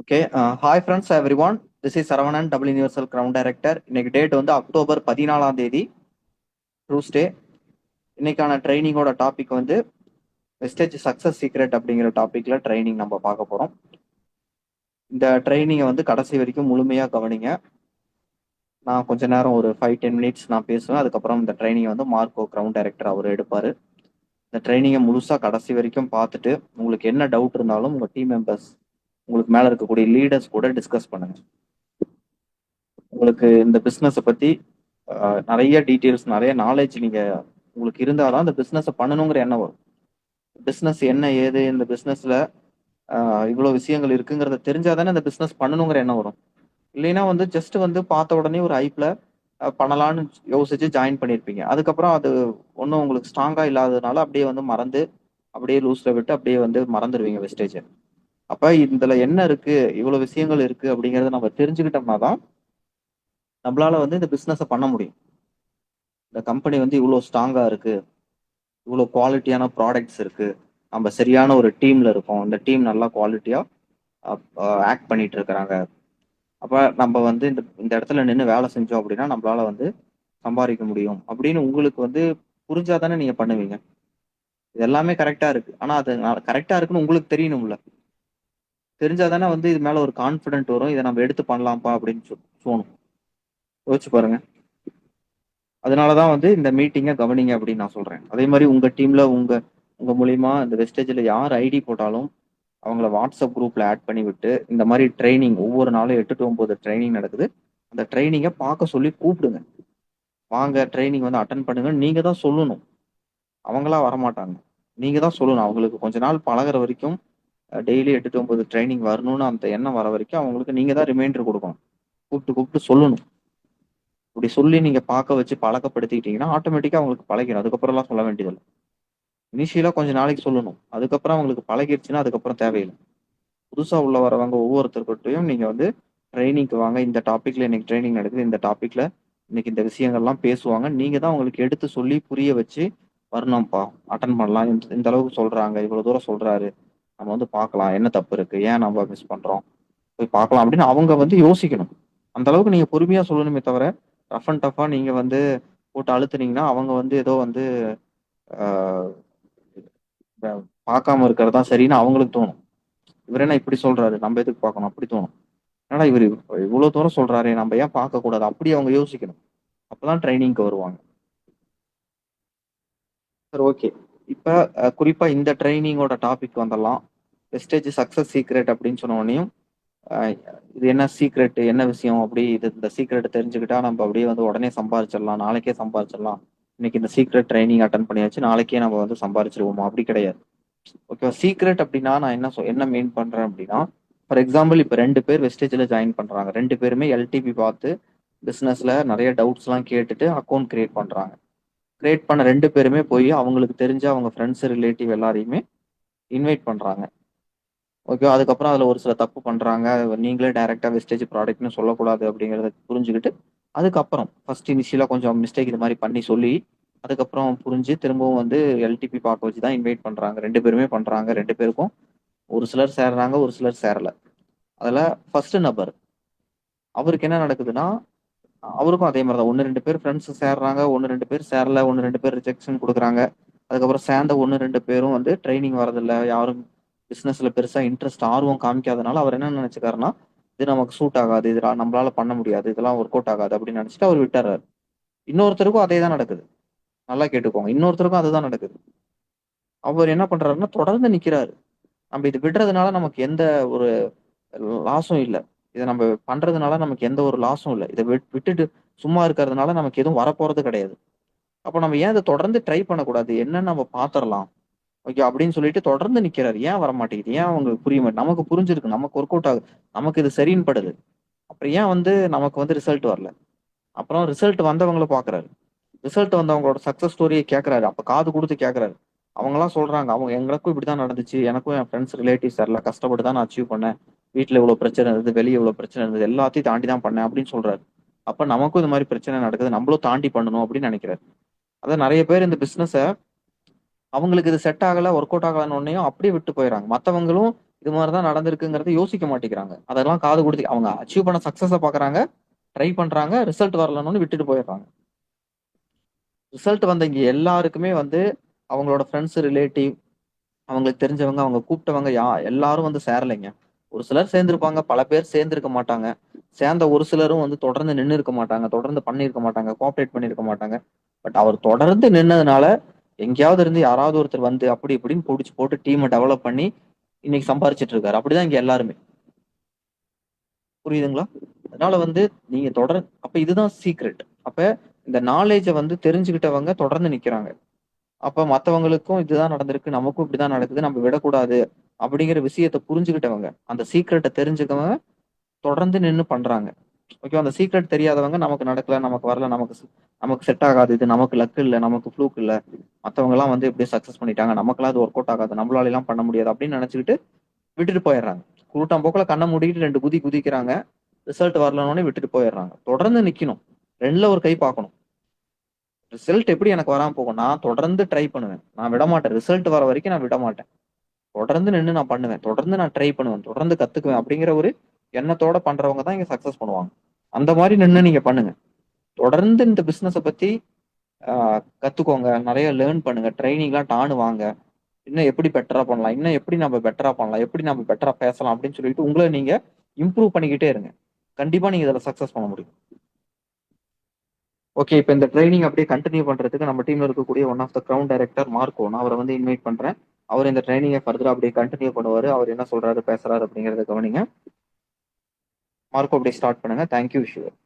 Okay. Hi friends everyone. This is Saravanan, double universal ground director. இன்னைக்கு date வந்து October 14ஆம் தேதி, ட்ரூஸ்டே. இன்னைக்கான ட்ரைனிங்கோட டாபிக் வந்து வெஸ்டேஜ் சக்சஸ் சீக்ரெட் அப்படிங்கிற டாபிக்ல ட்ரைனிங் நம்ம பார்க்க போறோம். இந்த ட்ரைனிங்கை வந்து கடைசி வரைக்கும் முழுமையா கவனிங்க. நான் கொஞ்ச நேரம் ஒரு 5-10 மினிட்ஸ் நான் பேசுவேன். அதுக்கப்புறம் இந்த ட்ரைனிங்கை வந்து மார்க்கோ கிரவுண்ட் டைரக்டர் அவர் எடுப்பாரு. இந்த ட்ரைனிங்கை முழுசா கடைசி வரைக்கும் பார்த்துட்டு உங்களுக்கு என்ன டவுட் இருந்தாலும் உங்க டீம் மெம்பர்ஸ், உங்களுக்கு மேல இருக்கக்கூடிய லீடர்ஸ் கூட டிஸ்கஸ் பண்ணுங்க. உங்களுக்கு இந்த பிசினஸை பத்தி நிறைய டீட்டெயில்ஸ், நிறைய நாலேஜ் நீங்க உங்களுக்கு இருந்தாதான் இந்த பிசினஸை பண்ணணுங்கிற எண்ணம் வரும். பிசினஸ் என்ன ஏது, இந்த பிசினஸ்ல இவ்வளவு விஷயங்கள் இருக்குங்கிறத தெரிஞ்சாதானே இந்த பிசினஸ் பண்ணணுங்கிற எண்ணம் வரும். இல்லைன்னா வந்து ஜஸ்ட் வந்து பார்த்த உடனே ஒரு ஹைப்ல பண்ணலான்னு யோசிச்சு ஜாயின் பண்ணியிருப்பீங்க. அதுக்கப்புறம் அது ஒன்றும் உங்களுக்கு ஸ்ட்ராங்கா இல்லாததுனால அப்படியே வந்து மறந்து, அப்படியே லூஸ்ல விட்டு அப்படியே வந்து மறந்துடுவீங்க வெஸ்டேஜ். அப்ப இதுல என்ன இருக்கு, இவ்வளவு விஷயங்கள் இருக்கு அப்படிங்கறத நம்ம தெரிஞ்சுக்கிட்டோம்னா தான் நம்மளால வந்து இந்த பிசினஸை பண்ண முடியும். இந்த கம்பெனி வந்து இவ்வளவு ஸ்ட்ராங்கா இருக்கு, இவ்வளவு குவாலிட்டியான ப்ராடக்ட்ஸ் இருக்கு, நம்ம சரியான ஒரு டீம்ல இருக்கோம், இந்த டீம் நல்லா குவாலிட்டியா ஆக்ட் பண்ணிட்டு இருக்கிறாங்க. அப்ப நம்ம வந்து இந்த இந்த இடத்துல நின்று வேலை செஞ்சோம் அப்படின்னா நம்மளால வந்து சம்பாதிக்க முடியும் அப்படின்னு உங்களுக்கு வந்து புரிஞ்சாதானே நீங்க பண்ணுவீங்க. இது எல்லாமே கரெக்டா இருக்கு, ஆனா அது கரெக்டா இருக்குன்னு உங்களுக்கு தெரியணும்ல. தெரிஞ்சாதானே வந்து இது மேல ஒரு கான்பிடென்ட் வரும், இதை நம்ம எடுத்து பண்ணலாம்ப்பா அப்படின்னு தோணும். யோசிச்சு பாருங்க. அதனாலதான் வந்து இந்த மீட்டிங்கை கவனிங்க அப்படின்னு நான் சொல்றேன். அதே மாதிரி உங்க டீம்ல உங்க உங்க மூலியமா இந்த வெஸ்டேஜ்ல யார் ஐடி போட்டாலும் அவங்கள வாட்ஸ்அப் குரூப்ல ஆட் பண்ணி விட்டு, இந்த மாதிரி ட்ரைனிங் ஒவ்வொரு நாளும் 8 to 9 ட்ரைனிங் நடக்குது. அந்த ட்ரைனிங்கை பார்க்க சொல்லி கூப்பிடுங்க. வாங்க ட்ரைனிங் வந்து அட்டன் பண்ணுங்க, நீங்க தான் சொல்லணும். அவங்களா வரமாட்டாங்க, நீங்க தான் சொல்லணும். அவங்களுக்கு கொஞ்ச நாள் பழகுற வரைக்கும், டெய்லி 8 to 9 ட்ரைனிங் வரணும்னு அந்த எண்ணம் வர வரைக்கும் அவங்களுக்கு நீங்க தான் ரிமைண்டர் கொடுக்கணும். கூப்பிட்டு கூப்பிட்டு சொல்லணும். இப்படி சொல்லி நீங்க பார்க்க வச்சு பழக்கப்படுத்திக்கிட்டீங்கன்னா ஆட்டோமேட்டிக்கா அவங்களுக்கு பழகிடும். அதுக்கப்புறம் எல்லாம் சொல்ல வேண்டியதில்லை. இனிஷியலா கொஞ்ச நாளைக்கு சொல்லணும், அதுக்கப்புறம் அவங்களுக்கு பழகிடுச்சுன்னா அதுக்கப்புறம் தேவையில்லை. புதுசா உள்ள வரவங்க ஒவ்வொருத்தர்கிட்டையும் நீங்க வந்து ட்ரைனிங்க்கு வாங்க, இந்த டாபிக்ல இன்னைக்கு ட்ரைனிங் நடக்குது, இந்த டாபிக்ல இன்னைக்கு இந்த விஷயங்கள்லாம் பேசுவாங்க, நீங்க தான் அவங்களுக்கு எடுத்து சொல்லி புரிய வச்சு வரணும்ப்பா, அட்டன் பண்ணலாம், இந்த அளவுக்கு சொல்றாங்க, இவ்வளவு தூரம் சொல்றாரு, நம்ம வந்து பார்க்கலாம் என்ன தப்பு இருக்கு, ஏன் நம்ம மிஸ் பண்றோம், போய் பார்க்கலாம் அப்படின்னு அவங்க வந்து யோசிக்கணும். அந்த அளவுக்கு நீங்க பொறுமையா சொல்லணுமே தவிர ரஃப் அண்ட் டஃபா நீங்க வந்து போட்டு அழுத்துனீங்கன்னா அவங்க வந்து ஏதோ வந்து ஆஹ் பார்க்காம இருக்கிறது தான் சரின்னு அவங்களுக்கு தோணும். இவர் என்ன இப்படி சொல்றாரு, நம்ம எதுக்கு பார்க்கணும் அப்படி தோணும். ஏன்னா இவர் இவ்வளவு தூரம் சொல்றாரு, நம்ம ஏன் பார்க்க கூடாது அப்படி அவங்க யோசிக்கணும். அப்பதான் ட்ரைனிங்க்கு வருவாங்க. சரி, ஓகே. இப்ப குறிப்பா இந்த ட்ரைனிங்கோட டாபிக் வந்துடலாம். வெஸ்டேஜ் சக்சஸ் சீக்ரெட் அப்படின்னு சொன்ன உடனேயும் அஹ் இது என்ன சீக்ரெட், என்ன விஷயம், அப்படி இது இந்த சீக்ரெட் தெரிஞ்சுக்கிட்டா நம்ம அப்படியே வந்து உடனே சம்பாதிச்சிடலாம், நாளைக்கே சம்பாதிச்சிடலாம், இன்னைக்கு இந்த சீக்ரெட் ட்ரைனிங் அட்டன் பண்ணியாச்சு நாளைக்கே நம்ம வந்து சம்பாதிச்சிருவோமா, அப்படி கிடையாது. ஓகேவா? சீக்ரெட் அப்படின்னா நான் என்ன மீன் பண்றேன் அப்படின்னா, ஃபார் எக்ஸாம்பிள் இப்ப 2 பேர் வெஸ்டேஜ்ல ஜாயின் பண்றாங்க. 2 பேருமே எல்டிபி பார்த்து பிசினஸ்ல நிறைய டவுட்ஸ் எல்லாம் கேட்டுட்டு அக்கௌண்ட் கிரியேட் பண்றாங்க. கிரியேட் பண்ண 2 பேருமே போய் அவங்களுக்கு தெரிஞ்ச அவங்க ஃப்ரெண்ட்ஸ் ரிலேட்டிவ் எல்லாரையுமே இன்வைட் பண்றாங்க. ஓகே, அதுக்கப்புறம் அதுல ஒரு சில தப்பு பண்றாங்க. நீங்களே டைரக்டா வெஸ்டேஜ் ப்ராடக்ட்னு சொல்லக்கூடாது அப்படிங்கறத புரிஞ்சுக்கிட்டு, அதுக்கப்புறம் ஃபர்ஸ்ட் இனிஷியலா கொஞ்சம் மிஸ்டேக் இது மாதிரி பண்ணி சொல்லி, அதுக்கப்புறம் புரிஞ்சு திரும்பவும் வந்து எல்டிபி பார்க்க வச்சு தான் இன்வைட் பண்றாங்க. 2 பேருமே பண்றாங்க. 2 பேருக்கும் ஒரு சிலர் சேர்றாங்க, ஒரு சிலர் சேரல. அதுல ஃபர்ஸ்ட் நபர் அவருக்கு என்ன நடக்குதுன்னா, அவருக்கும் அதே மாதிரி தான். 1-2 பேர் ஃப்ரெண்ட்ஸ் சேர்றாங்க, 1-2 பேர் சேரல, 1-2 பேர் ரிஜெக்ஷன் கொடுக்குறாங்க. அதுக்கப்புறம் சேர்ந்த 1-2 பேரும் வந்து ட்ரைனிங் வரதில்ல, யாரும் பிசினஸ்ல பெருசா இன்ட்ரெஸ்ட் ஆர்வம் காமிக்காதனால அவர் என்ன நினைச்சுக்காருன்னா, இது நமக்கு சூட் ஆகாது, இது நம்மளால பண்ண முடியாது, இதெல்லாம் ஒர்க் அவுட் ஆகாது அப்படின்னு நினைச்சிட்டு அவர் விட்டுறாரு. இன்னொருத்தருக்கும் அதே தான் நடக்குது. நல்லா கேட்டுக்கோங்க, இன்னொருத்தருக்கும் அதுதான் நடக்குது. அவர் என்ன பண்றாருன்னா தொடர்ந்து நிக்கிறாரு. நம்ம இது விடுறதுனால நமக்கு எந்த ஒரு லாஸும் இல்ல. இத நம்ம பண்றதுனால நமக்கு எந்த ஒரு லாஸும் இல்ல. இத விட்டுட்டு சும்மா இருக்கிறதுனால நமக்கு எதுவும் வரப்போறது கிடையாது. அப்ப நம்ம ஏன் இத தொடர்ந்து ட்ரை பண்ணக்கூடாது? என்னன்னு நம்ம பாத்துரலாம். ஓகே அப்படின்னு சொல்லிட்டு தொடர்ந்து நிக்கிறாரு. ஏன் வரமாட்டேங்குது? ஏன் அவங்களுக்கு புரிய மாட்டேங்குது? நமக்கு புரிஞ்சிருக்கு, நமக்கு ஒர்க் அவுட் ஆகுது, நமக்கு இது சரின்னு படுது. அப்புறம் ஏன் வந்து நமக்கு வந்து ரிசல்ட் வரல? அப்புறம் ரிசல்ட் வந்தவங்கள பாக்குறாரு. ரிசல்ட் வந்தவங்களோட சக்சஸ் ஸ்டோரியை கேட்கறாரு. அப்ப காது கொடுத்து கேட்கறாரு. அவங்கலாம் சொல்றாங்க, அவங்க எங்களுக்கும் இப்படிதான் நடந்துச்சு, எனக்கும் என் ஃப்ரெண்ட்ஸ் ரிலேட்டிவ்ஸ் எல்லாம் கஷ்டப்பட்டு தான் நான் அச்சீவ் பண்ணேன். வீட்டுல இவ்வளவு பிரச்சனை இருந்தது, வெளியே இவ்வளவு பிரச்சனை இருந்தது, எல்லாத்தையும் தாண்டி தான் பண்ணேன் அப்படின்னு சொல்றாரு. அப்ப நமக்கும் இந்த மாதிரி பிரச்சனை நடக்குது, நம்மளும் தாண்டி பண்ணணும் அப்படின்னு நினைக்கிறாரு. அதான் நிறைய பேர் இந்த பிசினஸ அவங்களுக்கு இது செட் ஆகல, ஒர்க் அவுட் ஆகலன்னு உடனேயும் அப்படியே விட்டு போயிடறாங்க. மத்தவங்களும் இது மாதிரிதான் நடந்திருக்குங்கிறத யோசிக்க மாட்டேங்கிறாங்க. அதெல்லாம் காது கொடுத்து அவங்க அச்சீவ் பண்ண சக்சஸ பாக்குறாங்க, ட்ரை பண்றாங்க, ரிசல்ட் வரலன்னு விட்டுட்டு போயிடுறாங்க. ரிசல்ட் வந்த இங்க எல்லாருக்குமே வந்து அவங்களோட ஃப்ரெண்ட்ஸ், ரிலேட்டிவ், அவங்களுக்கு தெரிஞ்சவங்க, அவங்க கூப்பிட்டவங்க எல்லாரும் வந்து சேரலைங்க. ஒரு சிலர் சேர்ந்திருப்பாங்க, பல பேர் சேர்ந்திருக்க மாட்டாங்க. சேர்ந்த ஒரு சிலரும் வந்து தொடர்ந்து நின்னு இருக்க மாட்டாங்க, தொடர்ந்து பண்ணியிருக்க மாட்டாங்க, கோஆப்ரேட் பண்ணியிருக்க மாட்டாங்க. பட் அவர் தொடர்ந்து நின்னதுனால எங்கேயாவது இருந்து யாராவது ஒருத்தர் வந்து அப்படி இப்படின்னு புடிச்சு போட்டு டீமை டெவலப் பண்ணி இன்னைக்கு சம்பாரிச்சிட்டு இருக்காரு. அப்படிதான் இங்க எல்லாருமே. புரியுதுங்களா? அதனால வந்து நீங்க அப்ப இதுதான் சீக்ரெட். அப்ப இந்த நாலேஜ வந்து தெரிஞ்சுக்கிட்டவங்க தொடர்ந்து நிக்கிறாங்க. அப்ப மத்தவங்களுக்கும் இதுதான் நடந்திருக்கு, நமக்கும் இப்படிதான் நடக்குது, நம்ம விடக்கூடாது அப்படிங்கிற விஷயத்த புரிஞ்சுக்கிட்டவங்க, அந்த சீக்ரெட்ட தெரிஞ்சுக்கவங்க தொடர்ந்து நின்னு பண்றாங்க. ஓகே. அந்த சீக்ரெட் தெரியாதவங்க நமக்கு நடக்கல, நமக்கு வரல, நமக்கு செட் ஆகாது, இது நமக்கு லக் இல்ல, நமக்கு ஃப்ளூக் இல்ல, மத்தவங்க எல்லாம் வந்து எப்படியோ சக்சஸ் பண்ணிட்டாங்க, நமக்கெல்லாம் அது ஒர்க் அவுட் ஆகாது, நம்மளால எல்லாம் பண்ண முடியாது அப்படின்னு நினைச்சுக்கிட்டு விட்டுட்டு போயிடுறாங்க. கூட்டம் போக்குல கண்ணை மூடிட்டு 2 குதி குதிக்கிறாங்க. ரிசல்ட் வரலன்னே விட்டுட்டு போயிடுறாங்க. தொடர்ந்து நிக்கணும். 2ல ஒரு கை பார்க்கணும். ரிசல்ட் எப்படி எனக்கு வராம போகும்? நான் தொடர்ந்து ட்ரை பண்ணுவேன். நான் விட மாட்டேன். ரிசல்ட் வர வரைக்கும் நான் விட மாட்டேன். தொடர்ந்து நின்னு நான் பண்ணுவேன். தொடர்ந்து நான் ட்ரை பண்ணுவேன். தொடர்ந்து கத்துக்குவேன் அப்படிங்கிற ஒரு எண்ணத்தோட பண்றவங்க தான் இங்க சக்சஸ் பண்ணுவாங்க. அந்த மாதிரி நின்னு நீங்க பண்ணுங்க. தொடர்ந்து இந்த பிசினஸ பத்தி கத்துக்கோங்க. நிறைய லேர்ன் பண்ணுங்க. ட்ரைனிங்லாம் டானு வாங்க. இன்னும் எப்படி பெட்டரா பண்ணலாம்? இன்னும் எப்படி நம்ம பெட்டரா பண்ணலாம்? எப்படி நம்ம பெட்டரா பேசலாம்? அப்படின்னு சொல்லிட்டு உங்களை நீங்க இம்ப்ரூவ் பண்ணிக்கிட்டே இருங்க. கண்டிப்பா நீங்க இதுல சக்சஸ் பண்ண முடியும். ஓகே. இப்ப இந்த ட்ரைனிங் அப்படியே கண்டினியூ பண்றதுக்கு நம்ம டீம்ல இருக்கக்கூடிய one of the ground director Marco, நான் அவரை வந்து இன்வைட் பண்றேன். அவர் இந்த ட்ரைனிங்கை ஃபர்தரா அப்படியே கண்டினியூ பண்ணுவாரு. அவர் என்ன சொல்றாரு, பேசுறாரு அப்படிங்கறத கவனிங்க. மார்க்கோ அப்படியே ஸ்டார்ட் பண்ணுங்க. தேங்க்யூ. விஷயம்